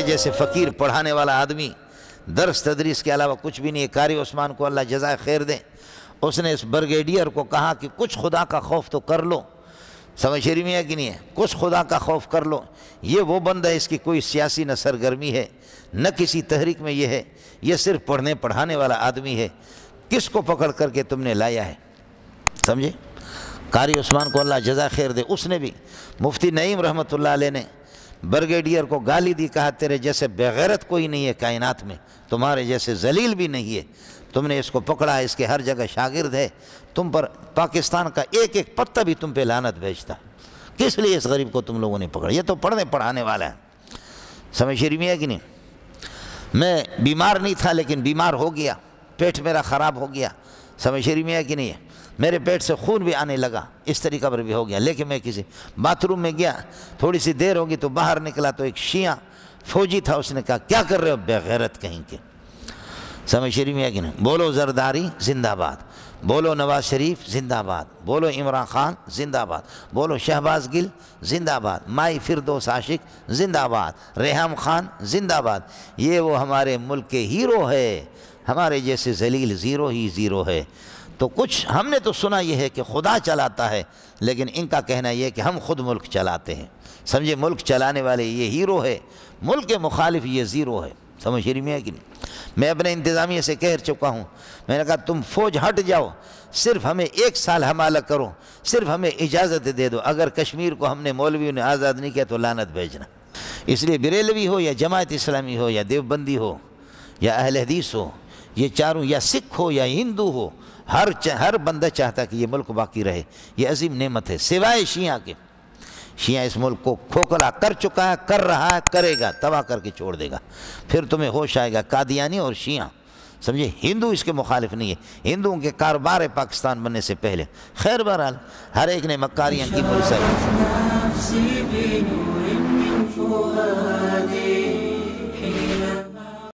میرے جیسے فقیر پڑھانے والا آدمی درس تدریس کے علاوہ کچھ بھی نہیں ہے. قاری عثمان کو اللہ جزائے خیر دے, اس نے اس بریگیڈیئر کو کہا کہ کچھ خدا کا خوف تو کر لو. سمجھ شریف میں ہے کہ نہیں ہے؟ کچھ خدا کا خوف کر لو. یہ وہ بندہ ہے, اس کی کوئی سیاسی نہ سرگرمی ہے نہ کسی تحریک میں یہ ہے, یہ صرف پڑھنے پڑھانے والا آدمی ہے. کس کو پکڑ کر کے تم نے لایا ہے؟ سمجھے؟ قاری عثمان کو اللہ جزائے خیر دے, اس نے بھی مفتی نعیم رحمۃ اللہ علیہ نے بریگیڈیئر کو گالی دی, کہا تیرے جیسے بغیرت کوئی نہیں ہے کائنات میں, تمہارے جیسے ذلیل بھی نہیں ہے. تم نے اس کو پکڑا, اس کے ہر جگہ شاگرد ہے, تم پر پاکستان کا ایک ایک پتا بھی تم پہ لعنت بھیجتا. کس لیے اس غریب کو تم لوگوں نے پکڑا؟ یہ تو پڑھنے پڑھانے والا ہے. سمجھ شریف ہے کہ نہیں؟ میں بیمار نہیں تھا لیکن بیمار ہو گیا, پیٹ میرا خراب ہو گیا. سمجھ شریف ہے کہ نہیں ہے؟ میرے پیٹ سے خون بھی آنے لگا, اس طریقہ پر بھی ہو گیا. لیکن میں کسی باتھ روم میں گیا, تھوڑی سی دیر ہوگی تو باہر نکلا تو ایک شیعہ فوجی تھا, اس نے کہا کیا کر رہے ہو بغیرت کہیں کے. سمجھ شریف ہے کہ نہیں؟ بولو زرداری زندہ باد, بولو نواز شریف زندہ باد, بولو عمران خان زندہ باد, بولو شہباز گل زندہ باد, مائی فردوس عاشق زندہ باد, ریحام خان زندہ باد. یہ وہ ہمارے ملک کے ہیرو ہے, ہمارے جیسے ذلیل زیرو ہی زیرو ہے. تو کچھ ہم نے تو سنا یہ ہے کہ خدا چلاتا ہے, لیکن ان کا کہنا یہ ہے کہ ہم خود ملک چلاتے ہیں. سمجھے؟ ملک چلانے والے یہ ہیرو ہے, ملک کے مخالف یہ زیرو ہے. سمجھ شریف میں ہے کہ نہیں؟ میں اپنے انتظامیہ سے کہہ چکا ہوں, میں نے کہا تم فوج ہٹ جاؤ, صرف ہمیں 1 سال حمالہ کرو, صرف ہمیں اجازت دے دو. اگر کشمیر کو ہم نے مولویوں نے آزاد نہیں کیا تو لعنت بھیجنا. اس لیے بریلوی ہو یا جماعت اسلامی ہو یا دیوبندی ہو یا اہل حدیث ہو, یہ چاروں, یا سکھ ہو یا ہندو ہو, ہر بندہ چاہتا کہ یہ ملک باقی رہے. یہ عظیم نعمت ہے, سوائے شیعہ کے. شیعہ اس ملک کو کھوکھلا کر چکا ہے, کر رہا ہے, کرے گا, تباہ کر کے چھوڑ دے گا. پھر تمہیں ہوش آئے گا. قادیانی اور شیعہ, سمجھے, ہندو اس کے مخالف نہیں ہے, ہندوؤں کے کاروبار ہے پاکستان بننے سے پہلے. خیر بہرحال ہر ایک نے مکاریاں کی.